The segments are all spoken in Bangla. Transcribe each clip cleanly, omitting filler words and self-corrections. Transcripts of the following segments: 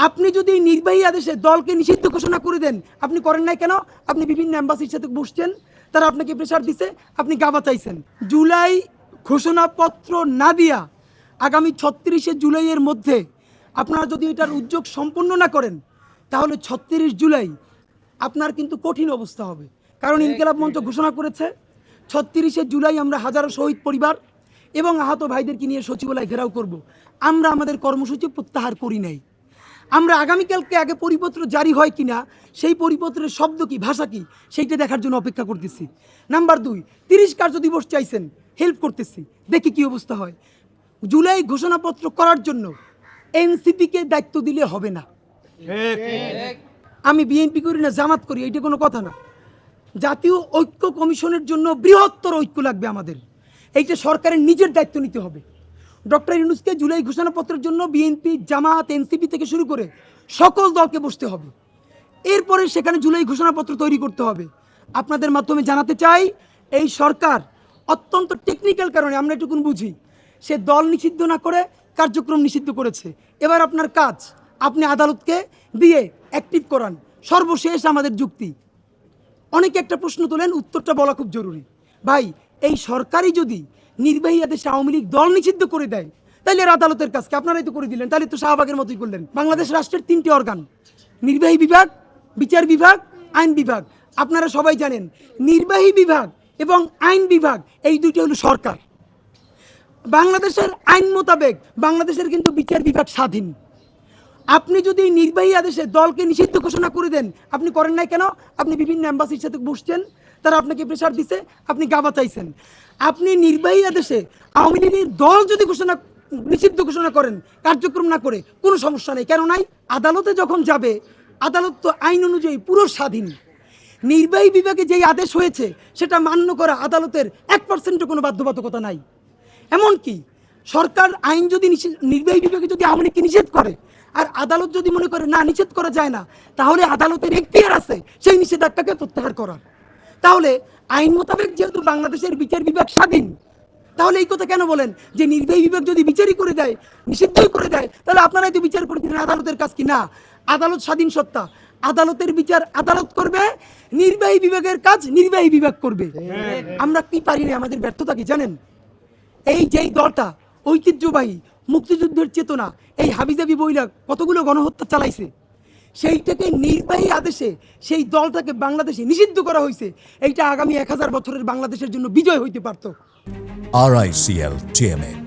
আপনি যদি নির্বাহী আদেশে দলকে নিষিদ্ধ ঘোষণা করে দেন, আপনি করেন নাই কেন? আপনি বিভিন্ন এম্বাসির সাথে বসছেন, তারা আপনাকে প্রেশার দিছে, আপনি গাবা চাইছেন। জুলাই ঘোষণাপত্র না দিয়া আগামী ৩৬শে জুলাইয়ের মধ্যে আপনারা যদি এটার উদ্যোগ সম্পন্ন না করেন, তাহলে ৩৬ জুলাই আপনার কিন্তু কঠিন অবস্থা হবে। কারণ ইনকিলাব মঞ্চ ঘোষণা করেছে ৩৬শে জুলাই আমরা হাজারো শহীদ পরিবার এবং আহত ভাইদেরকে নিয়ে সচিবালয় ঘেরাও করব। আমরা আমাদের কর্মসূচি প্রত্যাহার করি নাই। আমরা আগামীকালকে আগে পরিপত্র জারি হয় কিনা, সেই পরিপত্রের শব্দ কি, ভাষা কি, সেইটা দেখার জন্য অপেক্ষা করতেছি। নাম্বার 2, 30 কার্য দিবস চাইছেন, হেল্প করতেছি, দেখি কি অবস্থা হয়। জুলাই ঘোষণাপত্র করার জন্য এনসিপিকে দায়িত্ব দিলে হবে না। আমি বিএনপি করি না, জামাত করি, এইটা কোনো কথা না। জাতীয় ঐক্য কমিশনের জন্য বৃহত্তর ঐক্য লাগবে আমাদের। এইটা সরকারের নিজের দায়িত্ব নিতে হবে। ডক্টর ইউনূসকে জুলাই ঘোষণাপত্রের জন্য বিএনপি, জামাত, এনসিপি থেকে শুরু করে সকল দলকে বসতে হবে। এরপরে সেখানে জুলাই ঘোষণাপত্র তৈরি করতে হবে। আপনাদের মাধ্যমে জানাতে চাই, এই সরকার অত্যন্ত টেকনিক্যাল কারণে, আমরা এটুকুন বুঝি, সে দল নিষিদ্ধ না করে কার্যক্রম নিষিদ্ধ করেছে। এবার আপনার কাজ, আপনি আদালতকে দিয়ে অ্যাক্টিভ করান। সর্বশেষ আমাদের যুক্তি, অনেকে একটা প্রশ্ন তোলেন, উত্তরটা বলা খুব জরুরি। ভাই, এই সরকারই যদি নির্বাহী আদেশে আওয়ামী লীগ দল নিষিদ্ধ করে দেয়, তাহলে আর আদালতের কাজকে আপনারাই তো করে দিলেন, তাহলে তো শাহবাগের মতোই করলেন। বাংলাদেশ রাষ্ট্রের 3টি অর্গান, নির্বাহী বিভাগ, বিচার বিভাগ, আইন বিভাগ। আপনারা সবাই জানেন নির্বাহী বিভাগ এবং আইন বিভাগ এই দুইটি হলো সরকার। বাংলাদেশের আইন মোতাবেক বাংলাদেশের কিন্তু বিচার বিভাগ স্বাধীন। আপনি যদি নির্বাহী আদেশে দলকে নিষিদ্ধ ঘোষণা করে দেন, আপনি করেন নাই কেন? আপনি বিভিন্ন এম্বাসির সাথে বসছেন, তারা আপনাকে প্রেশার দিছে, আপনি গাবা চাইছেন। আপনি নির্বাহী আদেশে আওয়ামী লীগের দল যদি নিষিদ্ধ ঘোষণা করেন, কার্যক্রম না করে, কোনো সমস্যা নেই। কেন নাই? আদালতে যখন যাবে, আদালত তো আইন অনুযায়ী পুরো স্বাধীন। নির্বাহী বিভাগে যেই আদেশ হয়েছে সেটা মান্য করা আদালতের 1% কোনো বাধ্যবাধকতা নাই। এমনকি সরকার আইন যদি নির্বাহী বিভাগে যদি আওয়ামী লীগকে নিষেধ করে, আর আদালত যদি মনে করে না নিষেধ করা যায় না, তাহলে আদালতের এখতিয়ার আছে সেই নিষেধাজ্ঞাকে প্রত্যাহার করার। তাহলে আইন মোতাবেক যেহেতু বাংলাদেশের বিচার বিভাগ স্বাধীন, তাহলে এই কথা কেন বলেন যে নির্বাহী বিভাগ যদি বিচারই করে দেয়, নিষিদ্ধই করে দেয়, তাহলে আপনারাই তো বিচার করে দিলেন, আদালতের কাজ কি? না, আদালত স্বাধীন সত্তা, আদালতের বিচার আদালত করবে, নির্বাহী বিভাগের কাজ নির্বাহী বিভাগ করবে। আমরা কি পারি না? আমাদের ব্যর্থতা কি জানেন? এই যেই দলটা ঐতিহ্যবাহী মুক্তিযুদ্ধের চেতনা, এই হাবিজাবি বইলা কতগুলো গণহত্যা চালাইছে, সেইটাকে নির্বাহী আদেশে সেই দলটাকে বাংলাদেশে নিষিদ্ধ করা হয়েছে। এইটা আগামী 1000 বছরের বাংলাদেশের জন্য বিজয় হইতে পারত। RICL TMX,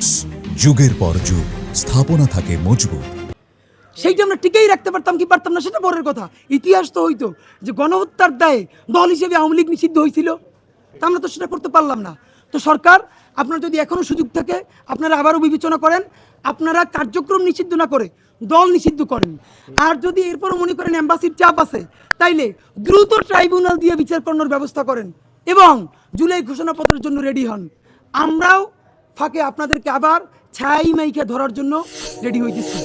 যুগের পর যুগ স্থাপনা থাকে মজবুত। সেইটা আমরা টিকেই রাখতে পারতাম কি পারতাম না সেটা পরের কথা। ইতিহাস তো হইতো যে গণহত্যার দায়ে দল হিসেবে আওয়ামী লীগ নিষিদ্ধ হয়েছিল, তা আমরা তো সেটা করতে পারলাম না। তো সরকার, আপনার যদি এখনও সুযোগ থাকে, আপনারা আবারও বিবেচনা করেন, আপনারা কার্যক্রম নিষিদ্ধ না করে দল নিষিদ্ধ করেন। আর যদি এরপরও মনে করেন এম্বাসির চাপ আছে, তাইলে দ্রুত ট্রাইব্যুনাল দিয়ে বিচার করানোর ব্যবস্থা করেন এবং জুলাই ঘোষণাপত্রের জন্য রেডি হন। আমরাও ফাঁকে আপনাদেরকে আবার ছাই মাইকে ধরার জন্য রেডি হইতেছি।